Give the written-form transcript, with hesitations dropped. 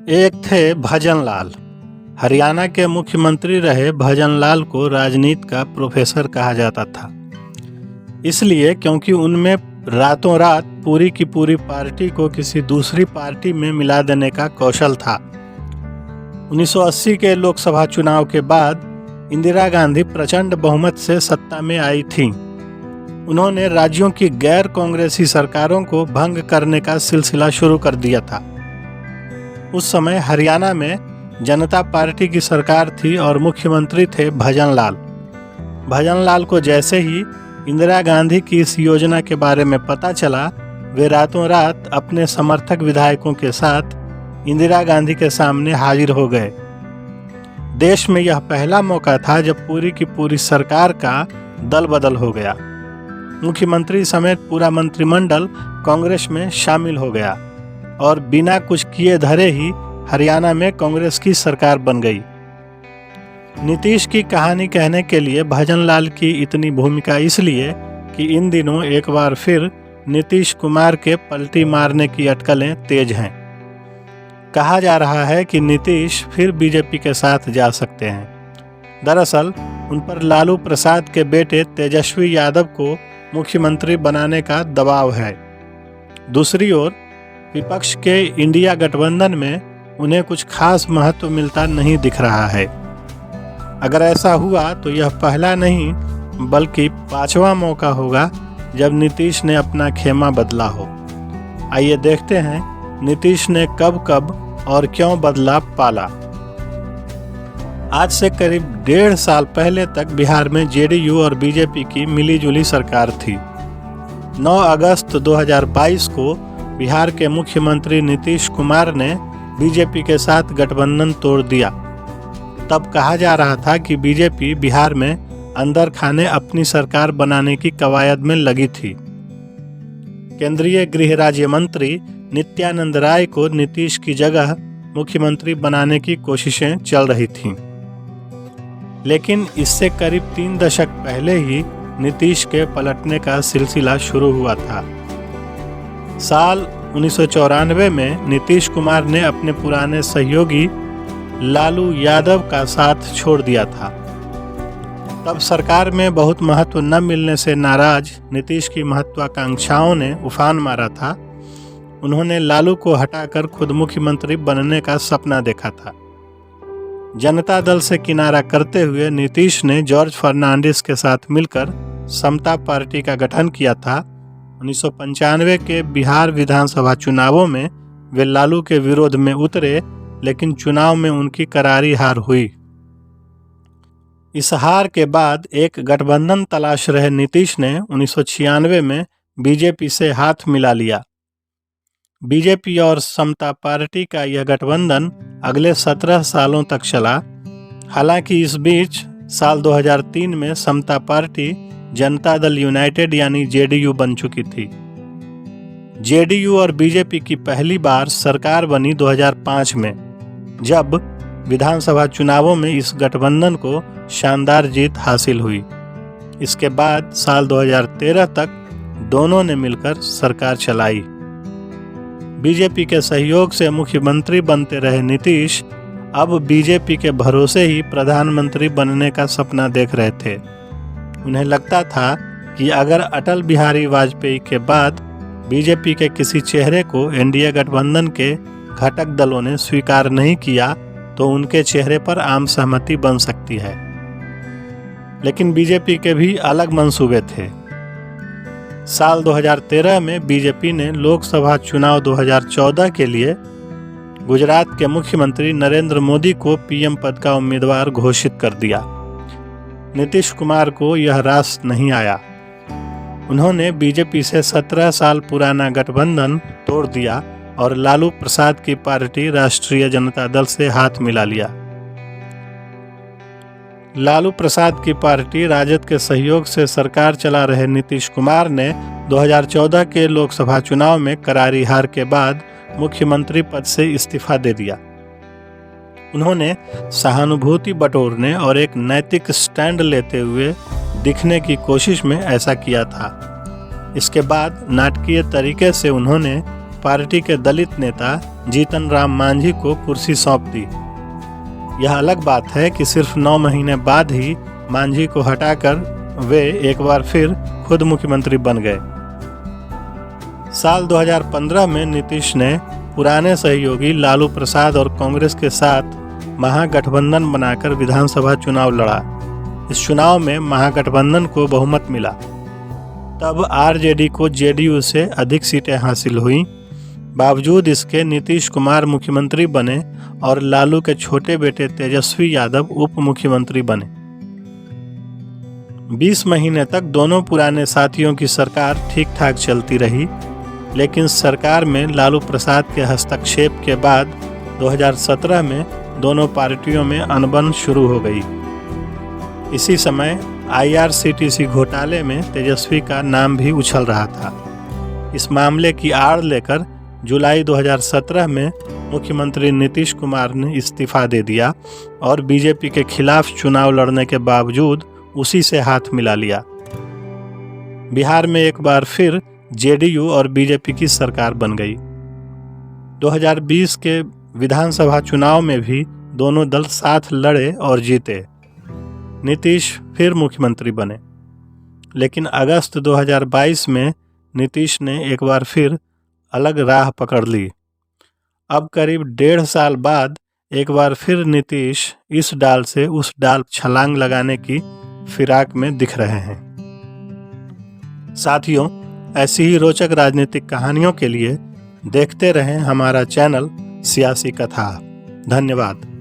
एक थे भजन लाल। हरियाणा के मुख्यमंत्री रहे भजन लाल को राजनीति का प्रोफेसर कहा जाता था, इसलिए क्योंकि उनमें रातों रात पूरी की पूरी पार्टी को किसी दूसरी पार्टी में मिला देने का कौशल था। 1980 के लोकसभा चुनाव के बाद इंदिरा गांधी प्रचंड बहुमत से सत्ता में आई थीं। उन्होंने राज्यों की गैर कांग्रेसी सरकारों को भंग करने का सिलसिला शुरू कर दिया था। उस समय हरियाणा में जनता पार्टी की सरकार थी और मुख्यमंत्री थे भजन लाल। भजन लाल को जैसे ही इंदिरा गांधी की इस योजना के बारे में पता चला, वे रातों रात अपने समर्थक विधायकों के साथ इंदिरा गांधी के सामने हाजिर हो गए। देश में यह पहला मौका था जब पूरी की पूरी सरकार का दल बदल हो गया। मुख्यमंत्री समेत पूरा मंत्रिमंडल कांग्रेस में शामिल हो गया और बिना कुछ किए धरे ही हरियाणा में कांग्रेस की सरकार बन गई। नीतीश की कहानी कहने के लिए भजन लाल की इतनी भूमिका इसलिए कि इन दिनों एक बार फिर नीतीश कुमार के पलटी मारने की अटकलें तेज हैं। कहा जा रहा है कि नीतीश फिर बीजेपी के साथ जा सकते हैं। दरअसल उन पर लालू प्रसाद के बेटे तेजस्वी यादव को मुख्यमंत्री बनाने का दबाव है। दूसरी ओर विपक्ष के इंडिया गठबंधन में उन्हें कुछ खास महत्व मिलता नहीं दिख रहा है। अगर ऐसा हुआ तो यह पहला नहीं बल्कि 5वां मौका होगा जब नीतीश ने अपना खेमा बदला हो। आइए देखते हैं नीतीश ने कब कब और क्यों बदला पाला। आज से करीब 1.5 साल पहले तक बिहार में जेडीयू और बीजेपी की मिलीजुली सरकार थी। 9 अगस्त 2022 को बिहार के मुख्यमंत्री नीतीश कुमार ने बीजेपी के साथ गठबंधन तोड़ दिया। तब कहा जा रहा था कि बीजेपी बिहार में अंदर खाने अपनी सरकार बनाने की कवायद में लगी थी। केंद्रीय गृह राज्य मंत्री नित्यानंद राय को नीतीश की जगह मुख्यमंत्री बनाने की कोशिशें चल रही थीं। लेकिन इससे करीब 3 दशक पहले ही नीतीश के पलटने का सिलसिला शुरू हुआ था। साल 1994 में नीतीश कुमार ने अपने पुराने सहयोगी लालू यादव का साथ छोड़ दिया था। तब सरकार में बहुत महत्व न मिलने से नाराज नीतीश की महत्वाकांक्षाओं ने उफान मारा था। उन्होंने लालू को हटाकर खुद मुख्यमंत्री बनने का सपना देखा था। जनता दल से किनारा करते हुए नीतीश ने जॉर्ज फर्नांडिस के साथ मिलकर समता पार्टी का गठन किया था। 1995 के बिहार विधानसभा चुनावों में वे लालू के विरोध में उतरे, लेकिन चुनाव में उनकी करारी हार हुई। इस हार के बाद एक गठबंधन तलाश रहे नीतीश ने 1996 में बीजेपी से हाथ मिला लिया। बीजेपी और समता पार्टी का यह गठबंधन अगले 17 सालों तक चला। हालांकि इस बीच साल 2003 में समता पार्टी जनता दल यूनाइटेड यानी जेडीयू बन चुकी थी। जेडीयू और बीजेपी की पहली बार सरकार बनी 2005 में, जब विधानसभा चुनावों में इस गठबंधन को शानदार जीत हासिल हुई। इसके बाद साल 2013 तक दोनों ने मिलकर सरकार चलाई। बीजेपी के सहयोग से मुख्यमंत्री बनते रहे नीतीश अब बीजेपी के भरोसे ही प्रधानमंत्री बनने का सपना देख रहे थे। उन्हें लगता था कि अगर अटल बिहारी वाजपेयी के बाद बीजेपी के किसी चेहरे को एनडीए गठबंधन के घटक दलों ने स्वीकार नहीं किया तो उनके चेहरे पर आम सहमति बन सकती है। लेकिन बीजेपी के भी अलग मंसूबे थे। साल 2013 में बीजेपी ने लोकसभा चुनाव 2014 के लिए गुजरात के मुख्यमंत्री नरेंद्र मोदी को पीएम पद का उम्मीदवार घोषित कर दिया। नीतीश कुमार को यह रास नहीं आया। उन्होंने बीजेपी से 17 साल पुराना गठबंधन तोड़ दिया और लालू प्रसाद की पार्टी राष्ट्रीय जनता दल से हाथ मिला लिया। लालू प्रसाद की पार्टी राजद के सहयोग से सरकार चला रहे नीतीश कुमार ने 2014 के लोकसभा चुनाव में करारी हार के बाद मुख्यमंत्री पद से इस्तीफा दे दिया। उन्होंने सहानुभूति बटोरने और एक नैतिक स्टैंड लेते हुए दिखने की कोशिश में ऐसा किया था। इसके बाद नाटकीय तरीके से उन्होंने पार्टी के दलित नेता जीतन राम मांझी को कुर्सी सौंप दी। यह अलग बात है कि सिर्फ 9 महीने बाद ही मांझी को हटाकर वे एक बार फिर खुद मुख्यमंत्री बन गए। साल 2015 में नीतीश ने पुराने सहयोगी लालू प्रसाद और कांग्रेस के साथ महागठबंधन बनाकर विधानसभा चुनाव लड़ा। इस चुनाव में महागठबंधन को बहुमत मिला। तब आरजेडी को जेडीयू से अधिक सीटें हासिल हुई। बावजूद इसके नीतीश कुमार मुख्यमंत्री बने और लालू के छोटे बेटे तेजस्वी यादव उप मुख्यमंत्री बने। 20 महीने तक दोनों पुराने साथियों की सरकार ठीक ठाक चलती रही, लेकिन सरकार में लालू प्रसाद के हस्तक्षेप के बाद 2017 में दोनों पार्टियों में अनबन शुरू हो गई। इसी समय IRCTC घोटाले में तेजस्वी का नाम भी उछल रहा था। इस मामले की आड़ लेकर जुलाई 2017 में मुख्यमंत्री नीतीश कुमार ने इस्तीफा दे दिया और बीजेपी के खिलाफ चुनाव लड़ने के बावजूद उसी से हाथ मिला लिया। बिहार में एक बार फिर जेडीयू और बीजेपी की सरकार बन गई। 2020 के विधानसभा चुनाव में भी दोनों दल साथ लड़े और जीते। नीतीश फिर मुख्यमंत्री बने, लेकिन अगस्त 2022 में नीतीश ने एक बार फिर अलग राह पकड़ ली। अब करीब 1.5 साल बाद एक बार फिर नीतीश इस डाल से उस डाल छलांग लगाने की फिराक में दिख रहे हैं। साथियों, ऐसी ही रोचक राजनीतिक कहानियों के लिए देखते रहें हमारा चैनल सियासी कथा। धन्यवाद।